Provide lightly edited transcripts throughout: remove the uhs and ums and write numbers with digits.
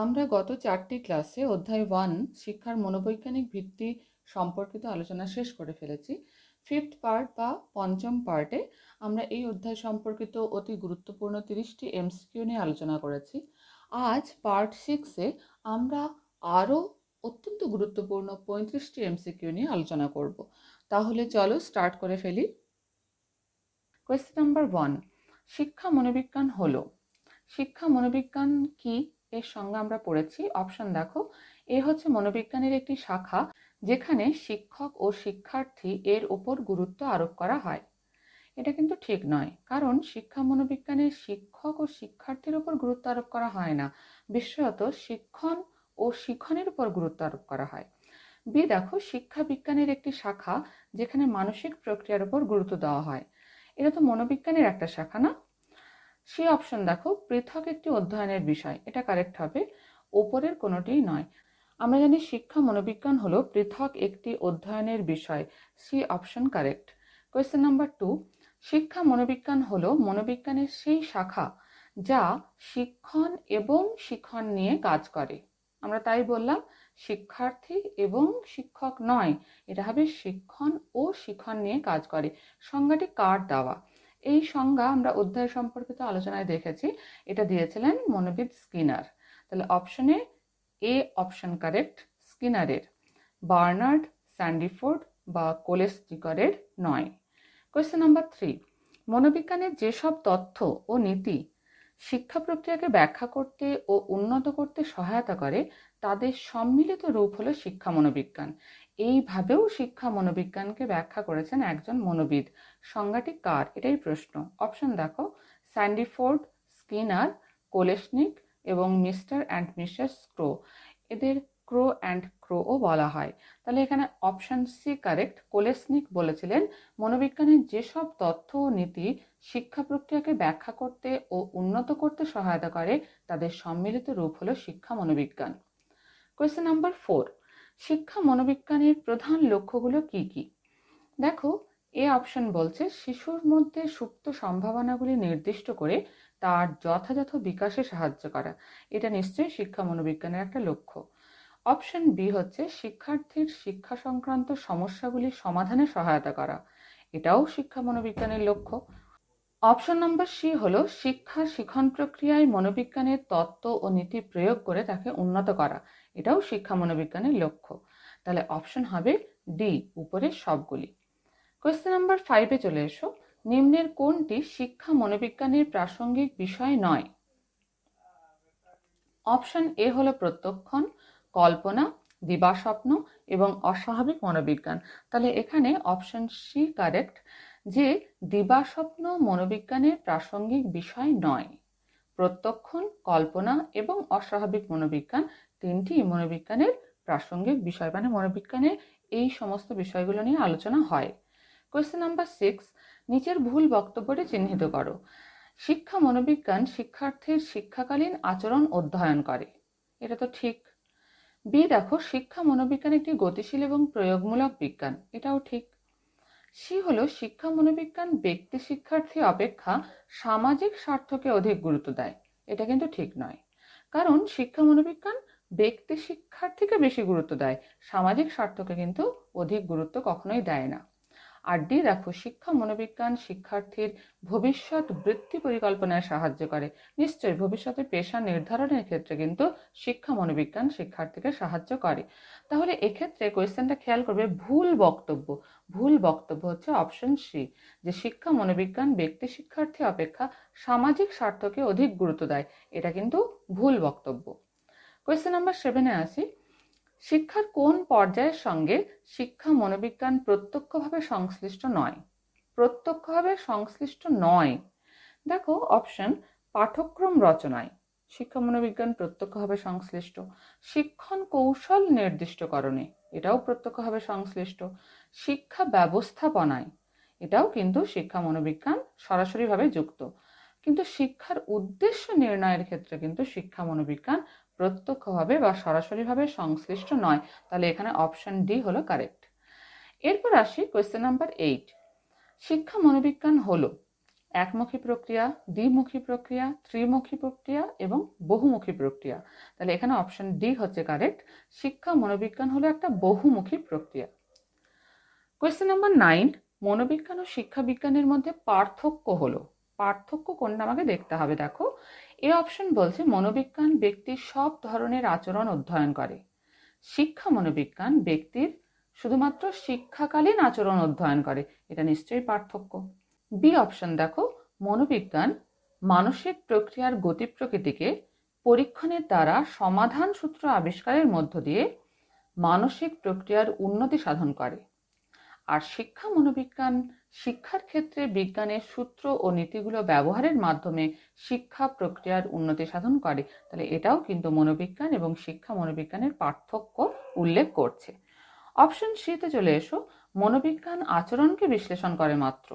আমরা গত 4টি ক্লাসে অধ্যায় 1 শিক্ষার মনোবৈজ্ঞানিক ভিত্তি সম্পর্কিত আলোচনা শেষ করে ফেলেছি। ফিফথ পার্ট বা পঞ্চম পার্টে আমরা এই অধ্যায় সম্পর্কিত অতি গুরুত্বপূর্ণ 30টি এমসিকিউ নিয়ে আলোচনা করেছি। আজ পার্ট 6-এ আমরা আরও অত্যন্ত গুরুত্বপূর্ণ 35টি এমসিকিউ নিয়ে আলোচনা করব। তাহলে চলো স্টার্ট করে ফেলি। কোয়েশ্চেন নাম্বার 1, শিক্ষা মনোবিজ্ঞান হলো। শিক্ষা মনোবিজ্ঞান কি এর সঙ্গে আমরা পড়েছি। অপশন দেখো, এ হচ্ছে মনোবিজ্ঞানের একটি শাখা যেখানে শিক্ষক ও শিক্ষার্থী এর উপর গুরুত্ব আরোপ করা হয়। এটা কিন্তু ঠিক নয়, কারণ শিক্ষা মনোবিজ্ঞানের শিক্ষক ও শিক্ষার্থীর উপর গুরুত্ব আরোপ করা হয় না, বিশেষত শিক্ষণ ও শিক্ষণের উপর গুরুত্ব আরোপ করা হয়। বি দেখো, শিক্ষা বিজ্ঞানের একটি শাখা যেখানে মানসিক প্রক্রিয়ার উপর গুরুত্ব দেওয়া হয়। এটা তো মনোবিজ্ঞানের একটা শাখা না। সি অপশন দেখো, পৃথক একটি অধ্যয়নের বিষয়। এটা কারেক্ট হবে, ওপরের কোনোটিই নয়। আমরা জানি শিক্ষা মনোবিজ্ঞান হলো পৃথক একটি অধ্যয়নের বিষয়। C option correct. Question number 2, শিক্ষা মনোবিজ্ঞান হলো মনোবিজ্ঞানের সেই শাখা যা শিক্ষণ এবং শিক্ষণ নিয়ে কাজ করে। আমরা তাই বললাম, শিক্ষার্থী এবং শিক্ষক নয়, এটা হবে শিক্ষণ ও শিক্ষণ নিয়ে কাজ করে। সংজ্ঞাটি কার দেওয়া? এই সংজ্ঞা আমরা অধ্যায় সম্পর্কিত আলোচনায় দেখেছি, এটা দিয়েছিলেন মনোবিদ স্কিনার। তাহলে অপশনে এ অপশন কারেক্ট, স্কিনারের। বার্নার্ড, স্যান্ডিফোর্ড বা কোলেসনিকরের নয়। কোয়েশ্চেন নাম্বার 3, মনোবিজ্ঞানের যেসব তথ্য ও নীতি শিক্ষা প্রক্রিয়াকে ব্যাখ্যা করতে ও উন্নত করতে সহায়তা করে তাদের সম্মিলিত রূপ হলো শিক্ষা মনোবিজ্ঞান। এইভাবেও শিক্ষা মনোবিজ্ঞানকে ব্যাখ্যা করেছেন একজন মনোবিদ। সংজ্ঞাটি কার? এটাই প্রশ্ন। অপশন দেখো, স্যান্ডিফোর্ড, স্কিনার, কোলেসনিক এবং মিস্টার অ্যান্ড মিসেস ক্রো। এদের ক্রো অ্যান্ড ক্রোও বলা হয়। তাহলে এখানে অপশন সি কারেক্ট। কোলেসনিক বলেছিলেন মনোবিজ্ঞানের যেসব তথ্য ও নীতি শিক্ষা প্রক্রিয়াকে ব্যাখ্যা করতে ও উন্নত করতে সহায়তা করে তাদের সম্মিলিত রূপ হলো শিক্ষা মনোবিজ্ঞান। কোয়েশ্চেন নাম্বার 4, শিক্ষা মনোবিজ্ঞানের প্রধান লক্ষ্যগুলো কি কি? দেখো, এ অপশন বলছে শিশুর মধ্যে সুপ্ত সম্ভাবনাগুলি নির্দিষ্ট করে তার যথাযথ বিকাশে সাহায্য করা। এটা নিশ্চয়ই শিক্ষা মনোবিজ্ঞানের একটা লক্ষ্য। অপশন বি হচ্ছে শিক্ষার্থীর শিক্ষা সংক্রান্ত সমস্যাগুলি সমাধানে সহায়তা করা। এটাও শিক্ষা মনোবিজ্ঞানের লক্ষ্য। অপশন নম্বর সি হলো শিক্ষা শিক্ষণ প্রক্রিয়ায় মনোবিজ্ঞানের তত্ত্ব ও নীতি প্রয়োগ করে তাকে উন্নত করা। এটাও শিক্ষা মনোবিজ্ঞানের লক্ষ্য। তাহলে অপশন হবে ডি, উপরের সবগুলি। কোয়েশ্চেন নাম্বার 5-এ চলে এসো। নিম্নের কোনটি শিক্ষা মনোবিজ্ঞানের প্রাসঙ্গিক বিষয় নয়? অপশন এ হলো প্রত্যক্ষণ, কল্পনা, দিবাস্বপ্ন এবং অস্বাভাবিক মনোবিজ্ঞান। তাহলে এখানে অপশন সি কারেক্ট, যে দিবাস্বপ্ন মনোবিজ্ঞানের প্রাসঙ্গিক বিষয় নয়। প্রত্যক্ষণ, কল্পনা এবং অস্বাভাবিক মনোবিজ্ঞান তিনটি মনোবিজ্ঞানের প্রাসঙ্গিক বিষয়, মানে মনোবিজ্ঞানে এই সমস্ত বিষয়গুলো নিয়ে আলোচনা হয়। কোয়েশ্চেন নাম্বার 6, নিচের ভুল বক্তব্যটি চিহ্নিত করো। শিক্ষা মনোবিজ্ঞান শিক্ষার্থীর শিক্ষাকালীন আচরণ অধ্যয়ন করে। এটা তো ঠিক। বি দেখো, শিক্ষা মনোবিজ্ঞান একটি গতিশীল এবং প্রয়োগমূলক বিজ্ঞান। এটাও ঠিক। সি হলো শিক্ষা মনোবিজ্ঞান ব্যক্তি শিক্ষার্থী অপেক্ষা সামাজিক স্বার্থকে অধিক গুরুত্ব দেয়। এটা কিন্তু ঠিক নয়, কারণ শিক্ষা মনোবিজ্ঞান ব্যক্তি শিক্ষার্থীকে বেশি গুরুত্ব দেয়, সামাজিক স্বার্থকে কিন্তু অধিক গুরুত্ব কখনোই দেয় না। আর ডি দেখো, শিক্ষা মনোবিজ্ঞান শিক্ষার্থীর ভবিষ্যৎ বৃত্তি পরিকল্পনায় সাহায্য করে। নিশ্চয়ই ভবিষ্যতে পেশা নির্ধারণের ক্ষেত্রে কিন্তু শিক্ষা মনোবিজ্ঞান শিক্ষার্থীকে সাহায্য করে। তাহলে এক্ষেত্রে কোয়েশ্চেনটা খেয়াল করবে, ভুল বক্তব্য। ভুল বক্তব্য হচ্ছে অপশন সি, যে শিক্ষা মনোবিজ্ঞান ব্যক্তি শিক্ষার্থী অপেক্ষা সামাজিক স্বার্থকে অধিক গুরুত্ব দেয়। এটা কিন্তু ভুল বক্তব্য। কোয়েশ্চেন নাম্বার 7-এ আসি। শিক্ষার কোন পর্যায়ের সঙ্গে শিক্ষা মনোবিজ্ঞান প্রত্যক্ষভাবে সংশ্লিষ্ট নয়? প্রত্যক্ষভাবে সংশ্লিষ্ট নয়। দেখো অপশন, পাঠ্যক্রম রচনায় শিক্ষা মনোবিজ্ঞান প্রত্যক্ষভাবে সংশ্লিষ্ট। শিক্ষণ কৌশল নির্দিষ্টকরণে, এটাও প্রত্যক্ষভাবে সংশ্লিষ্ট। শিক্ষা ব্যবস্থাপনায়, এটাও কিন্তু শিক্ষা মনোবিজ্ঞান সরাসরিভাবে যুক্ত। কিন্তু শিক্ষার উদ্দেশ্য নির্ণয়ের ক্ষেত্রে কিন্তু শিক্ষা মনোবিজ্ঞান প্রত্যক্ষভাবে বা সরাসরিভাবে সংশ্লিষ্ট নয়। তাহলে এখানে অপশন ডি হলো কারেক্ট। এরপর আসি কোয়েশ্চেন নাম্বার 8, শিক্ষা মনোবিজ্ঞান হলো একমুখী প্রক্রিয়া, দ্বিমুখী প্রক্রিয়া, ত্রিমুখী প্রক্রিয়া এবং বহুমুখী প্রক্রিয়া। তাহলে এখানে অপশন ডি হচ্ছে কারেক্ট। শিক্ষা মনোবিজ্ঞান হলো একটা বহুমুখী প্রক্রিয়া। কোয়েশ্চেন নাম্বার 9, মনোবিজ্ঞান ও শিক্ষা বিজ্ঞানের মধ্যে পার্থক্য হলো। পার্থক্য কোনটা আমাকে দেখতে হবে। দেখো, এ অপশন বলছে মনোবিজ্ঞান ব্যক্তির সব ধরনের আচরণ অধ্যয়ন করে, শিক্ষা মনোবিজ্ঞান ব্যক্তির শুধুমাত্র শিক্ষাকালীন আচরণ অধ্যয়ন করে। এটা নিশ্চয়ই পার্থক্য। বি অপশন দেখো, মনোবিজ্ঞান মানসিক প্রক্রিয়ার গতি প্রকৃতিকে পরীক্ষণের দ্বারা সমাধান সূত্র আবিষ্কারের মধ্য দিয়ে মানসিক প্রক্রিয়ার উন্নতি সাধন করে। আর শিক্ষা মনোবিজ্ঞান শিক্ষার ক্ষেত্রে বিজ্ঞানের সূত্র ও নীতিগুলো ব্যবহারের মাধ্যমে শিক্ষা প্রক্রিয়ার উন্নতি সাধন করে। তাহলে এটাও কিন্তু মনোবিজ্ঞান এবং শিক্ষা মনোবিজ্ঞানের পার্থক্য উল্লেখ করছে। অপশন সিতে চলে এসো, মনোবিজ্ঞান আচরণকে বিশ্লেষণ করে মাত্র,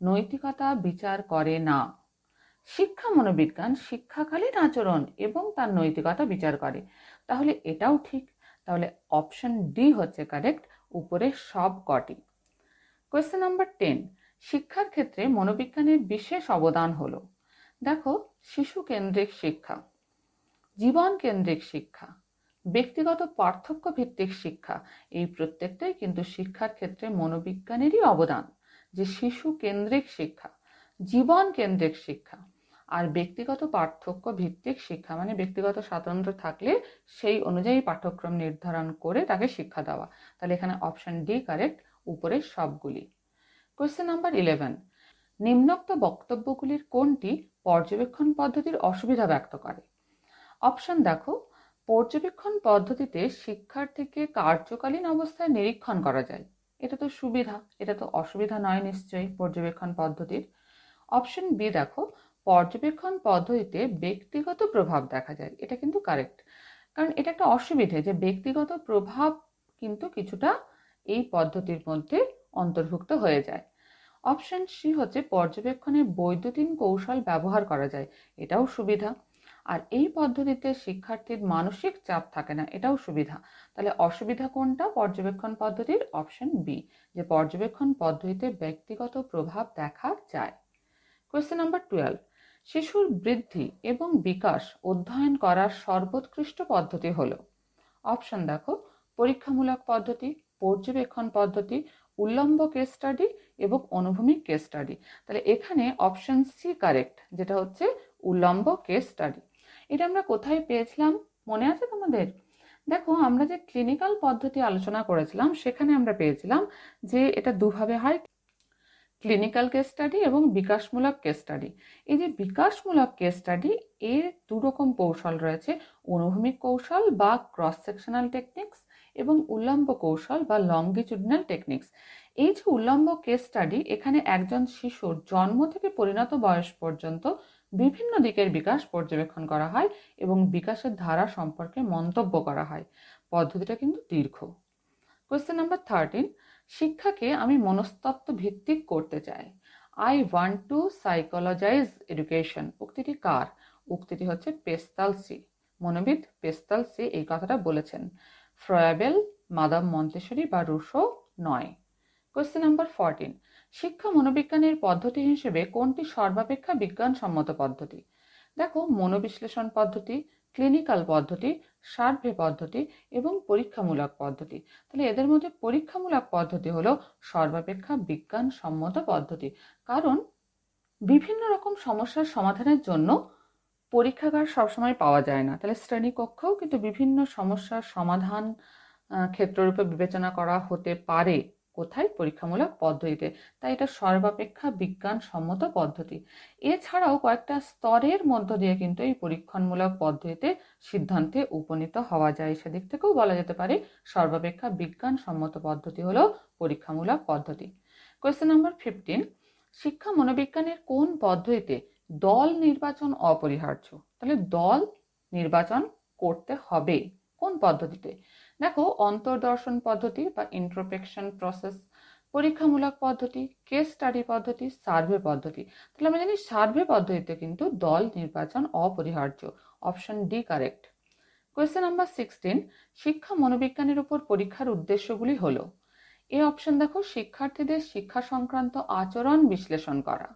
নৈতিকতা বিচার করে না। শিক্ষা মনোবিজ্ঞান শিক্ষাকালীন আচরণ এবং তার নৈতিকতা বিচার করে। তাহলে এটাও ঠিক। তাহলে অপশন ডি হচ্ছে কারেক্ট, উপরে সব কটি। কোয়েশ্চেন নাম্বার 10, শিক্ষার ক্ষেত্রে মনোবিজ্ঞানের বিশেষ অবদান হলো। দেখো, শিশু কেন্দ্রিক শিক্ষা, জীবন কেন্দ্রিক শিক্ষা, ব্যক্তিগত পার্থক্য ভিত্তিক শিক্ষা, এই প্রত্যেকটাই কিন্তু শিক্ষার ক্ষেত্রে মনোবিজ্ঞানেরই অবদান। যে শিশু কেন্দ্রিক শিক্ষা, জীবন কেন্দ্রিক শিক্ষা আর ব্যক্তিগত পার্থক্য ভিত্তিক শিক্ষা, মানে ব্যক্তিগত স্বাতন্ত্র্য থাকলে সেই অনুযায়ী পাঠ্যক্রম নির্ধারণ করে তাকে শিক্ষা দেওয়া। তাহলে এখানে অপশন ডি কারেক্ট, উপরের সবগুলি। কোয়েশ্চেন নাম্বার 11, নিম্নোক্ত বক্তব্যগুলির কোনটি পর্যবেক্ষণ পদ্ধতির অসুবিধা ব্যক্ত করে? অপশন দেখো, পর্যবেক্ষণ পদ্ধতিতে শিক্ষার্থীকে কার্যকালীন অবস্থায় নিরীক্ষণ করা যায়। এটা তো সুবিধা, এটা তো অসুবিধা নয় নিশ্চয়ই পর্যবেক্ষণ পদ্ধতির। অপশন বি দেখো, পর্যবেক্ষণ পদ্ধতিতে ব্যক্তিগত প্রভাব দেখা যায়। এটা কিন্তু কারেক্ট, কারণ এটা একটা অসুবিধে যে ব্যক্তিগত প্রভাব কিন্তু কিছুটা এই পদ্ধতির মধ্যে অন্তর্ভুক্ত হয়ে যায়। অপশন সি হচ্ছে পর্যবেক্ষণে বৈদ্যুতিন কৌশল ব্যবহার করা যায়। এটাও সুবিধা। আর এই পদ্ধতিতে শিক্ষার্থীর মানসিক চাপ থাকে না, এটাও সুবিধা। তাহলে অসুবিধা কোনটা পর্যবেক্ষণ পদ্ধতির? অপশন বি, যে পর্যবেক্ষণ পদ্ধতিতে ব্যক্তিগত প্রভাব দেখা যায়। কোয়েশ্চেন নাম্বার 12, শিশুর বৃদ্ধি এবং বিকাশ অধ্যয়ন করার সর্বোৎকৃষ্ট পদ্ধতি হলো। অপশন দেখো, পরীক্ষামূলক পদ্ধতি, পর্যবেক্ষণ পদ্ধতি, উল্লম্ব কেস স্টাডি এবং অনুভূমিক কেস স্টাডি। তাহলে এখানে অপশন সি কারেক্ট, যেটা হচ্ছে উল্লম্ব কেস স্টাডি। এটা আমরা কোথায় পেয়েছিলাম মনে আছে তোমাদের? দেখো, আমরা যে ক্লিনিক্যাল পদ্ধতি আলোচনা করেছিলাম সেখানে আমরা পেয়েছিলাম যে এটা দুভাবে হয়, ক্লিনিক্যাল কেস স্টাডি এবং বিকাশমূলক কেস স্টাডি। এই যে বিকাশমূলক কেস স্টাডি, এর দুরকম কৌশল রয়েছে, অনুভূমিক কৌশল বা ক্রস সেকশনাল টেকনিক্স এবং উল্লম্ব কৌশল বা লঙ্গিচুডিনাল টেকনিক্স। এই যে উল্লম্ব কেস স্টাডি, এখানে একজন শিশুর জন্ম থেকে পরিণত বয়স পর্যন্ত বিভিন্ন দিকের বিকাশ পর্যবেক্ষণ করা হয় এবং বিকাশের ধারা সম্পর্কে মন্তব্য করা হয়। পদ্ধতিটা কিন্তু দীর্ঘ। কোয়েশ্চেন নাম্বার 13, শিক্ষাকে আমি মনস্তত্ত্ব ভিত্তিক করতে চাই। I want to psychologise education. উক্তিটি কার? উক্তিটি হচ্ছে পেস্তালসি। মনোবিদ পেস্তালসি এই কথাটা বলেছেন। ফ্রয়েবেল, মাদাম মন্তেশ্বরী বা রুশো নয়। কোয়েশ্চেন নাম্বার 14, শিক্ষা মনোবিজ্ঞানের পদ্ধতি হিসেবে কোনটি সর্বাপেক্ষা বিজ্ঞানসম্মত পদ্ধতি? দেখো, মনোবিশ্লেষণ পদ্ধতি, ক্লিনিক্যাল পদ্ধতি, সার্ভে পদ্ধতি এবং পরীক্ষামূলক পদ্ধতি। তাহলে এদের মধ্যে পরীক্ষামূলক পদ্ধতি হলো সর্বাপেক্ষা বিজ্ঞানসম্মত পদ্ধতি, কারণ বিভিন্ন রকম সমস্যার সমাধানের জন্য পরীক্ষাগার সবসময় পাওয়া যায় না। তাহলে শ্রেণীকক্ষেও কিন্তু বিভিন্ন সমস্যার সমাধান ক্ষেত্ররূপে বিবেচনা করা হতে পারে। কোথায়? পরীক্ষামূলক পদ্ধতিতে। তাই এটা সর্বাপেক্ষা বিজ্ঞানসম্মত পদ্ধতি। এছাড়াও কয়েকটা স্তরের মধ্য দিয়ে কিন্তু এই পরীক্ষণমূলক পদ্ধতিতে সিদ্ধান্তে উপনীত হওয়া যায়। সেদিক থেকেও বলা যেতে পারে সর্বাপেক্ষা বিজ্ঞানসম্মত পদ্ধতি হলো পরীক্ষামূলক পদ্ধতি। কোয়েশ্চেন নাম্বার 15, শিক্ষা মনোবিজ্ঞানের কোন পদ্ধতিতে দল নির্বাচন অপরিহার্য? তাহলে দল নির্বাচন করতে হবে কোন পদ্ধতিতে? দেখো, অন্তর্দর্শন পদ্ধতি বা ইন্ট্রোস্পেকশন প্রসেস, পরীক্ষামূলক পদ্ধতি, কেস স্টাডি পদ্ধতি, সার্ভে পদ্ধতি। তাহলে আমরা জানি সার্ভে পদ্ধতিতে কিন্তু দল নির্বাচন অপরিহার্য। Option D correct. Question number 16, শিক্ষা মনোবিজ্ঞানের উপর পরীক্ষার উদ্দেশ্যগুলি হলো। এই অপশন দেখো, শিক্ষার্থীদের শিক্ষা সংক্রান্ত আচরণ বিশ্লেষণ করা,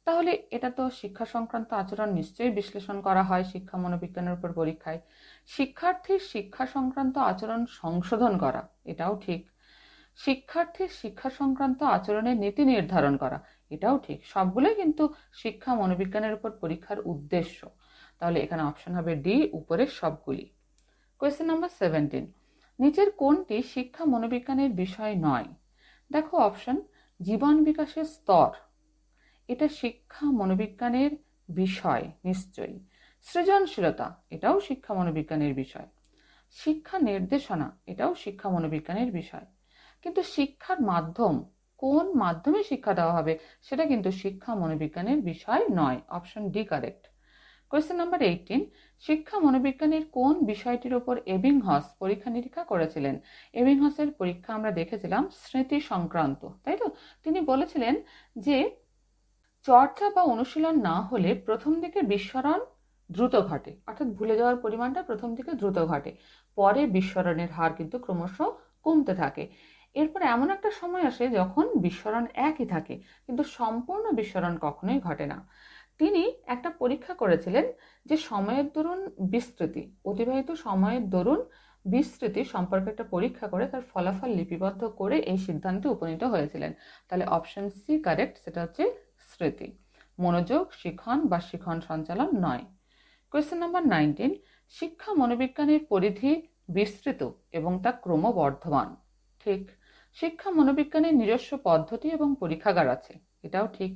তাহলে এটা তো শিক্ষা সংক্রান্ত আচরণ নিশ্চয়ই বিশ্লেষণ করা হয় শিক্ষা মনোবিজ্ঞানের উপর পরীক্ষায়। শিক্ষার্থীর শিক্ষা সংক্রান্ত আচরণ সংশোধন করা, এটাও ঠিক। শিক্ষার্থীর শিক্ষা সংক্রান্ত আচরণের নীতি নির্ধারণ করা, এটাও ঠিক। সবগুলোই কিন্তু শিক্ষা মনোবিজ্ঞানের উপর পরীক্ষার উদ্দেশ্য। তাহলে এখানে অপশন হবে ডি, উপরের সবগুলি। কোয়েশ্চেন নাম্বার 17, নিচের কোনটি শিক্ষা মনোবিজ্ঞানের বিষয় নয়? দেখো অপশন, জীবন বিকাশের স্তর, এটা শিক্ষা মনোবিজ্ঞানের বিষয় নিশ্চয়ই। সৃজনশীলতা, এটাও শিক্ষা মনোবিজ্ঞানের বিষয়। শিক্ষা নির্দেশনা, এটাও শিক্ষা মনোবিজ্ঞানের বিষয়। কিন্তু শিক্ষার মাধ্যম, কোন মাধ্যমে শিক্ষা দেওয়া হবে, সেটা কিন্তু শিক্ষা মনোবিজ্ঞানের বিষয় নয়। Option D correct. Question number 18, শিক্ষা মনোবিজ্ঞানের কোন বিষয়টির উপর এবিংহস পরীক্ষা নিরীক্ষা করেছিলেন? এবিংহসের পরীক্ষা আমরা দেখেছিলাম স্মৃতি সংক্রান্ত, তাই তো? তিনি বলেছিলেন যে চর্চা বা অনুশীলন না হলে প্রথম দিকে বিস্মরণ দ্রুত ঘটে, অর্থাৎ ভুলে যাওয়ার পরিমাণটা প্রথম দিকে দ্রুত ঘটে, পরে বিস্মরণের হার কিন্তু ক্রমশ কমতে থাকে। এরপর এমন একটা সময় আসে যখন বিস্মরণ একই থাকে, কিন্তু সম্পূর্ণ বিস্মরণ কখনোই ঘটে না। তিনি একটা পরীক্ষা করেছিলেন যে সময়ের দরুন বিস্তৃতি, অতিবাহিত সময়ের দরুন বিস্তৃতি সম্পর্কে একটা পরীক্ষা করে তার ফলাফল লিপিবদ্ধ করে এই সিদ্ধান্তে উপনীত হয়েছিলেন। তাহলে অপশন সি কারেক্ট, সেটা হচ্ছে স্মৃতি। মনোযোগ শিখন বা শিখন সঞ্চালন নয়। কোয়েশ্চেন নাম্বার 19, শিক্ষা মনোবিজ্ঞানের পরিধি বিস্তৃত এবং তা ক্রমবর্ধমান। ঠিক। শিক্ষা মনোবিজ্ঞানের নিজস্ব পদ্ধতি এবং পরীক্ষাগার আছে, এটাও ঠিক।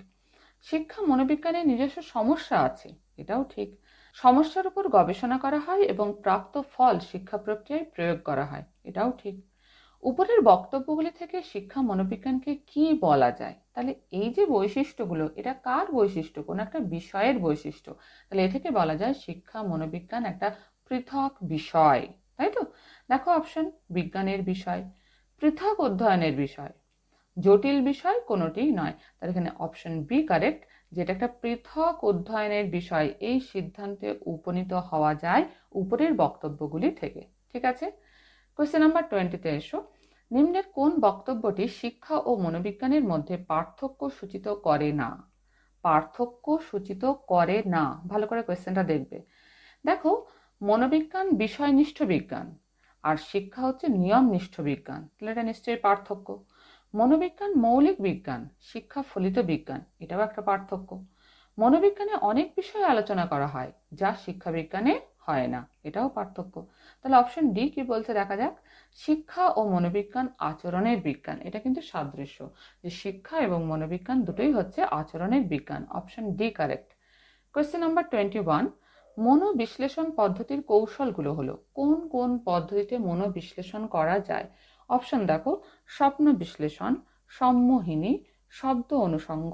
শিক্ষা মনোবিজ্ঞানের নিজস্ব সমস্যা আছে, এটাও ঠিক। সমস্যার উপর গবেষণা করা হয় এবং প্রাপ্ত ফল শিক্ষা প্রক্রিয়ায় প্রয়োগ করা হয়, এটাও ঠিক। উপরের বক্তব্যগুলি থেকে শিক্ষা মনোবিজ্ঞানকে কি বলা যায়? তাহলে এই যে বৈশিষ্ট্যগুলো, এটা কার বৈশিষ্ট্য? কোন একটা বিষয়ের বৈশিষ্ট্য। তাহলে এ থেকে বলা যায় শিক্ষা মনোবিজ্ঞান একটা পৃথক বিষয়, তাই তো? দেখো অপশন, বিজ্ঞানের বিষয়, পৃথক অধ্যয়নের বিষয়, জটিল বিষয় কোনোটিই নয়। তাহলে এখানে অপশন বি কারেক্ট, যেটা একটা পৃথক অধ্যয়নের বিষয়, এই সিদ্ধান্তে উপনীত হওয়া যায় উপরের বক্তব্যগুলি থেকে। ঠিক আছে। কোয়েশ্চেন নাম্বার 20-তে এসো। নিম্নের কোন বক্তব্যটি শিক্ষা ও মনোবিজ্ঞানের মধ্যে পার্থক্য সূচিত করে না? পার্থক্য সূচিত করে না, ভালো করে কোয়েশ্চেনটা দেখবে। দেখো, মনোবিজ্ঞান বিষয়নিষ্ঠ বিজ্ঞান আর শিক্ষা হচ্ছে নিয়মনিষ্ঠ বিজ্ঞান, তাহলে এটা নিশ্চয়ই পার্থক্য। মনোবিজ্ঞান মৌলিক বিজ্ঞান, শিক্ষা ফলিত বিজ্ঞান, এটাও একটা পার্থক্য। মনোবিজ্ঞানে অনেক বিষয় আলোচনা করা হয় যা শিক্ষা বিজ্ঞানে হয় না, এটাও পার্থক্য। তাহলে অপশন ডি কি বলছে দেখা যাক। শিক্ষা ও মনোবিজ্ঞান আচরণের বিজ্ঞান, এটা কিন্তু সাদৃশ্য, যে শিক্ষা এবং মনোবিজ্ঞান দুটোই হচ্ছে আচরণের বিজ্ঞান। Option D correct. Question number 21, মনোবিশ্লেষণ পদ্ধতির কৌশলগুলো হলো, কোন কোন পদ্ধতিতে মনোবিশ্লেষণ করা যায়? অপশন দেখো, স্বপ্ন বিশ্লেষণ, সম্মোহিনী, শব্দ অনুষঙ্গ,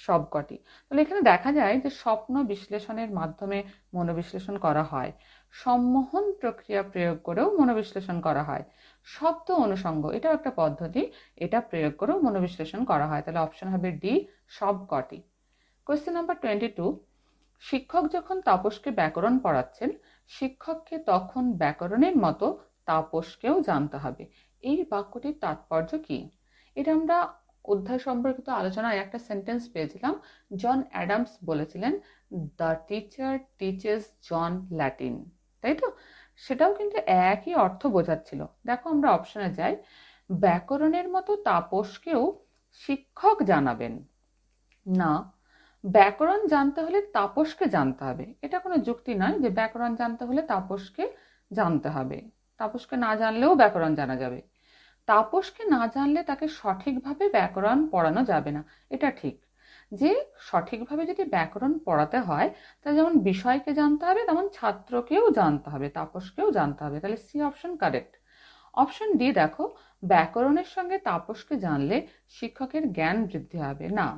সবকটি। তাহলে এখানে দেখা যায় যে স্বপ্ন বিশ্লেষণের মাধ্যমে মনোবিশ্লেষণ করা হয়, সম্মোহন প্রক্রিয়া প্রয়োগ করেও মনোবিশ্লেষণ করা হয়, শব্দ অনুষঙ্গ, এটাও একটা পদ্ধতি, এটা প্রয়োগ করেও মনোবিশ্লেষণ করা হয়। তাহলে অপশন হবে ডি, সবকটি। কোয়েশ্চেন নাম্বার 22, শিক্ষক যখন তাপসকে ব্যাকরণ পড়াচ্ছেন, শিক্ষককে তখন ব্যাকরণের মতো তাপসকেও জানতে হবে। এই বাক্যটির তাৎপর্য কি? এটা আমরা অধ্যায় সম্পর্কিত আলোচনায় একটা সেন্টেন্স পেয়েছিলাম। জন অ্যাডামস বলেছিলেন, the teacher teaches John Latin, তাই তো? সেটাও কিন্তু একই অর্থ বোঝাচ্ছিল। দেখো আমরা অপশনে যাই, ব্যাকরণের মতো তাপসকেও শিক্ষক জানাবেন না, ব্যাকরণ জানতে হলে তাপসকে জানতে হবে, এটা কোনো যুক্তি নয় যে ব্যাকরণ জানতে হলে তাপসকে জানতে হবে। তাপসকে না জানলেও ব্যাকরণ জানা যাবে। তাপসকে না জানলে তাকে সঠিকভাবে ব্যাকরণ পড়ানো যাবে না, এটা ঠিক। যে সঠিকভাবে যদি ব্যাকরণ পড়াতে হয়, তাহলে যেমন বিষয়কে জানতে হবে তেমন ছাত্রকেও জানতে হবে, তাপসকেও জানতে হবে। তাহলে C option correct. Option D দেখো, ব্যাকরণের সঙ্গে তাপসকে জানলে শিক্ষকের জ্ঞান বৃদ্ধি হবে না,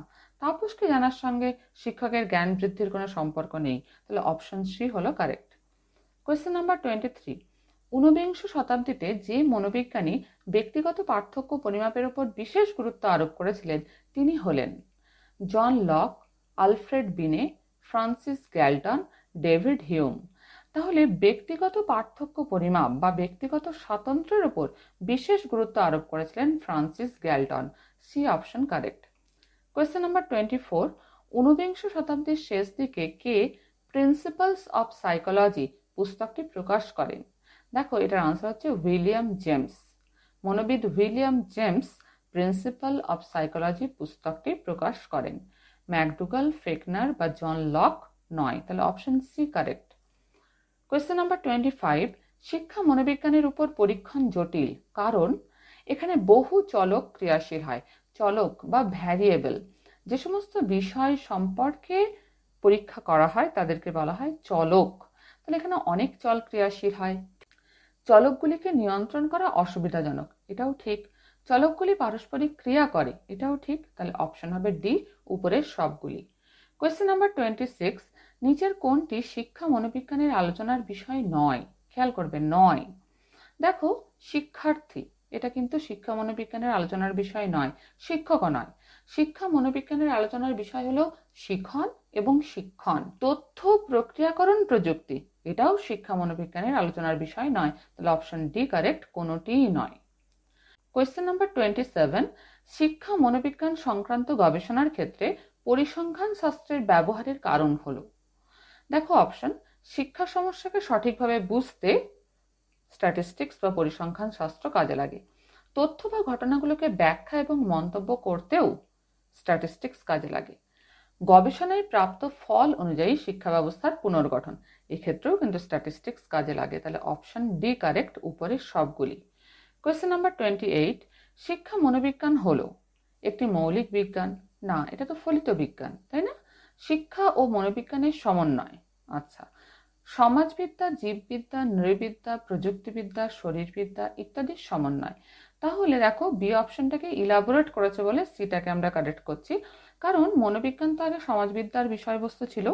তাপসকে জানার সঙ্গে শিক্ষকের জ্ঞান বৃদ্ধির কোনো সম্পর্ক নেই। তাহলে অপশন সি হলো কারেক্ট। কোয়েশ্চেন নাম্বার 23, ঊনবিংশ শতাব্দীতে যে মনোবিজ্ঞানী ব্যক্তিগত পার্থক্য পরিমাপের উপর বিশেষ গুরুত্ব আরোপ করেছিলেন তিনি হলেন জন লক, আলফ্রেড বিনে, ফ্রান্সিস গ্যালটন, ডেভিড হিউম। তাহলে ব্যক্তিগত পার্থক্য পরিমাপ বা ব্যক্তিগত স্বাতন্ত্র্যের উপর বিশেষ গুরুত্ব আরোপ করেছিলেন Francis Galton. C option correct. Question number 24, ঊনবিংশ শতাব্দীর শেষ দিকে কে প্রিন্সিপালস অফ সাইকোলজি পুস্তকটি প্রকাশ করেন? দেখো, এটার আনসার হচ্ছে উইলিয়াম জেমস। মনোবিদ William James principal of psychology পুস্তকটি প্রকাশ করেন। ম্যাকডুগাল, ফেকনার বা জন লক নয়, তাহলে option C correct. Question number 25, শিক্ষা মনোবিজ্ঞানের উপর পরীক্ষণ জটিল কারণ এখানে বহু চলক ক্রিয়াশীল হয়। চলক বা ভ্যারিয়েবল, যে সমস্ত বিষয় সম্পর্কে পরীক্ষা করা হয় তাদেরকে বলা হয় চলক। তাহলে এখানে অনেক চল ক্রিয়াশীল হয়। চলকগুলিকে নিয়ন্ত্রণ করা অসুবিধাজনক, এটাও ঠিক। চলকগুলি পারস্পরিক ক্রিয়া করে, এটাও ঠিক। তাহলে অপশন হবে ডি, উপরের সবগুলি। কোয়েশ্চেন নাম্বার 26, নিচের কোনটি শিক্ষা মনোবিজ্ঞানের আলোচনার বিষয় নয়? খেয়াল করবে, নয়। দেখো, শিক্ষার্থী এটা কিন্তু শিক্ষা মনোবিজ্ঞানের আলোচনার বিষয় নয়, শিক্ষকও নয়। শিক্ষা মনোবিজ্ঞানের আলোচনার বিষয় হলো শিখন এবং শিক্ষণ। তথ্য প্রক্রিয়াকরণ প্রযুক্তি এটাও শিক্ষা মনোবিজ্ঞানের আলোচনার বিষয় নয়, তাহলে অপশন ডি কারেক্ট, কোনোটিই নয়। কোয়েশ্চেন নাম্বার 27, শিক্ষা মনোবিজ্ঞান সংক্রান্ত গবেষণার ক্ষেত্রে পরিসংখ্যান শাস্ত্রের ব্যবহারের কারণ হলো। দেখো অপশন, শিক্ষা সমস্যাকে সঠিকভাবে বুঝতে স্ট্যাটিস্টিক্স বা পরিসংখ্যান শাস্ত্র কাজে লাগে। তথ্য বা ঘটনাগুলোকে ব্যাখ্যা এবং মন্তব্য করতেও স্ট্যাটিস্টিক্স কাজে লাগে। গবেষণায় প্রাপ্ত ফল অনুযায়ী শিক্ষা ব্যবস্থার পুনর্গঠন, এক্ষেত্রেও কিন্তু স্ট্যাটিস্টিক্স কাজে লাগে। তাহলে অপশন ডি কারেক্ট, উপরের সবগুলি। কোয়েশ্চেন নাম্বার 28, শিক্ষা মনোবিজ্ঞান হলো একটি মৌলিক বিজ্ঞান? না, এটা তো ফলিত বিজ্ঞান, তাই না? শিক্ষা ও মনোবিজ্ঞানের সমন্বয়। আচ্ছা, সমাজবিদ্যা, জীববিদ্যা, নৃবিদ্যা, প্রযুক্তিবিদ্যা, শরীরবিদ্যা ইত্যাদির সমন্বয়। তাহলে দেখো, বি অপশনটাকে ইলাবোরেট করেছে বলে সিটাকে আমরা কারেক্ট করছি, কারণ মনোবিজ্ঞান তো আগে সমাজবিদ্যার বিষয়বস্তু ছিল,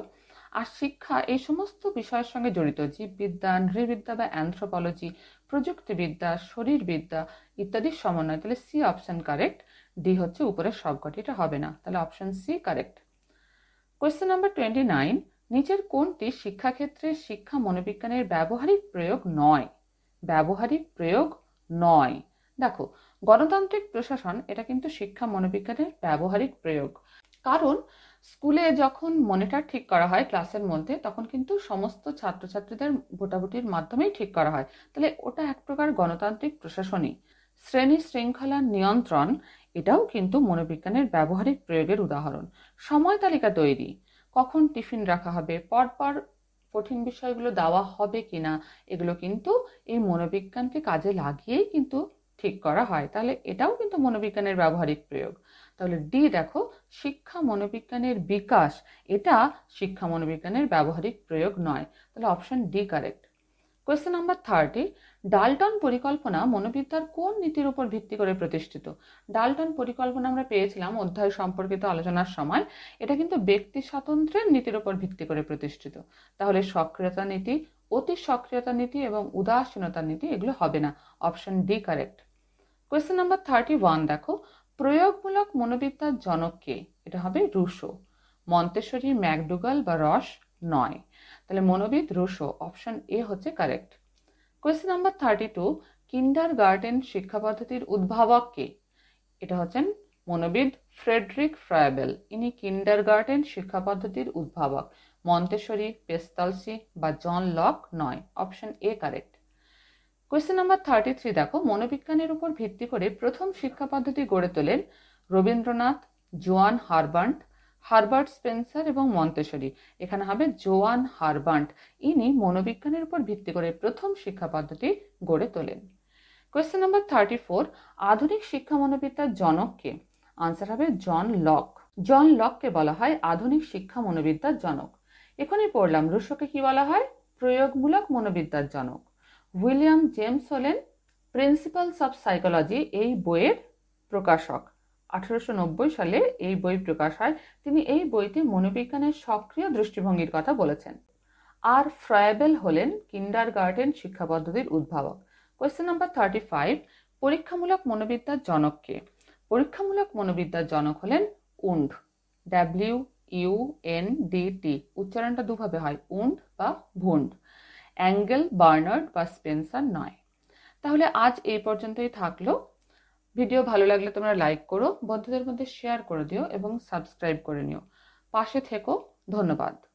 আর শিক্ষা এই সমস্ত বিষয়ের সঙ্গে জড়িত, জীববিদ্যা, নৃবিদ্যা বা অ্যানথ্রোপোলজি, প্রযুক্তিবিদ্যা, শরীরবিদ্যা ইত্যাদির সমন্বয়। তাহলে সি অপশন কারেক্ট, ডি হচ্ছে উপরের সবকটি, এটা হবে না, তাহলে option C correct. Question number 29, নিচের কোনটি শিক্ষাক্ষেত্রে শিক্ষা মনোবিজ্ঞানের ব্যবহারিক প্রয়োগ নয়? ব্যবহারিক প্রয়োগ নয়। দেখো, গণতান্ত্রিক প্রশাসন এটা কিন্তু শিক্ষা মনোবিজ্ঞানের ব্যবহারিক প্রয়োগ, কারণ স্কুলে যখন মনিটর ঠিক করা হয় ক্লাসের মধ্যে, তখন কিন্তু সমস্ত ছাত্রছাত্রীদের ভোটাভুটির মাধ্যমেই ঠিক করা হয়, তাহলে ওটা এক প্রকার গণতান্ত্রিক প্রশাসনই। শ্রেণী শৃঙ্খলার নিয়ন্ত্রণ এটাও কিন্তু মনোবিজ্ঞানের ব্যবহারিক প্রয়োগের উদাহরণ। সময় তালিকা তৈরি, কখন টিফিন রাখা হবে, পরপর কঠিন বিষয়গুলো দেওয়া হবে কিনা, এগুলো কিন্তু এই মনোবিজ্ঞানকে কাজে লাগিয়েই কিন্তু ঠিক করা হয়, তাহলে এটাও কিন্তু মনোবিজ্ঞানের ব্যবহারিক প্রয়োগ। তাহলে ডি দেখো, শিক্ষা মনোবিজ্ঞানের বিকাশ এটা শিক্ষা মনোবিজ্ঞানের ব্যবহারিক প্রয়োগ নয়, তাহলে option D correct. Question number 30, Dalton পরিকল্পনা মনোবিদ্যার কোন নীতির উপর ভিত্তি করে প্রতিষ্ঠিত? ডাল্টন পরিকল্পনা আমরা পেয়েছিলাম অধ্যায় সম্পর্কিত আলোচনার সময়, এটা কিন্তু ব্যক্তি স্বাতন্ত্র্যের নীতির উপর ভিত্তি করে প্রতিষ্ঠিত। তাহলে সক্রিয়তা নীতি, অতি সক্রিয়তা নীতি এবং উদাসীনতা নীতি এগুলো হবে না, option D correct. Question number 31, দেখো, প্রয়োগমূলক মনোবিদ্যার জনক কে? এটা হবে রুশো। মন্তেশ্বরী, ম্যাকডুগাল বা রস নয়, তাহলে মনোবিদ রুশো, অপশন এ হচ্ছে কারেক্ট। কোয়েশ্চেন নাম্বার 32, কিন্ডারগার্টেন শিক্ষা পদ্ধতির উদ্ভাবক কে? এটা হচ্ছেন মনোবিদ ফ্রেডরিক ফ্রায়েবেল, ইনি কিন্ডারগার্টেন শিক্ষা পদ্ধতির উদ্ভাবক। মন্তেশ্বরী, পেস্তালসি বা জন লক নয়, option A correct. Question number 33, দেখো, মনোবিজ্ঞানের উপর ভিত্তি করে প্রথম শিক্ষা পদ্ধতি গড়ে তোলেন রবীন্দ্রনাথ, জোয়ান হারবার্ট, হারবার্ট স্পেন্সার এবং মন্তেশ্বরী। এখানে হবে জোয়ান হারবার্ট, ইনি মনোবিজ্ঞানের উপর ভিত্তি করে প্রথম শিক্ষা পদ্ধতি গড়ে তোলেন। কোয়েশ্চেন নাম্বার 34, আধুনিক শিক্ষা মনোবিদ্যার জনক কে? আনসার হবে জন লক। জন লককে বলা হয় আধুনিক শিক্ষা মনোবিদ্যার জনক। এখনই পড়লাম রুশোকে কি বলা হয়? প্রয়োগমূলক মনোবিদ্যার জনক। উইলিয়াম জেমস হলেন প্রিন্সিপালস অফ সাইকোলজি এই বইয়ের প্রকাশক। 1890 সালে এই বই প্রকাশ হয়। তিনি এই বইতে মনোবিজ্ঞানের সক্রিয় দৃষ্টিভঙ্গির কথা বলেছেন। আর ফ্রায়েবেল হলেন কিন্ডারগার্টেন শিক্ষা পদ্ধতির উদ্ভাবক। কোয়েশ্চেন নাম্বার 35, পরীক্ষামূলক মনোবিদ্যার জনক কে? পরীক্ষামূলক মনোবিদ্যার জনক হলেন উন্ড, WUNDT, উচ্চারণটা দুভাবে হয়, উন্ড বা ভুন্ড। অ্যাঙ্গেল, বার্নার্ড বা স্পেন্সার নয়। তাহলে আজ এই পর্যন্তই থাকলো। ভিডিও ভালো লাগলে তোমরা লাইক করো, বন্ধুদের মধ্যে শেয়ার করে দিও এবং সাবস্ক্রাইব করে নিও। পাশে থেকো। ধন্যবাদ।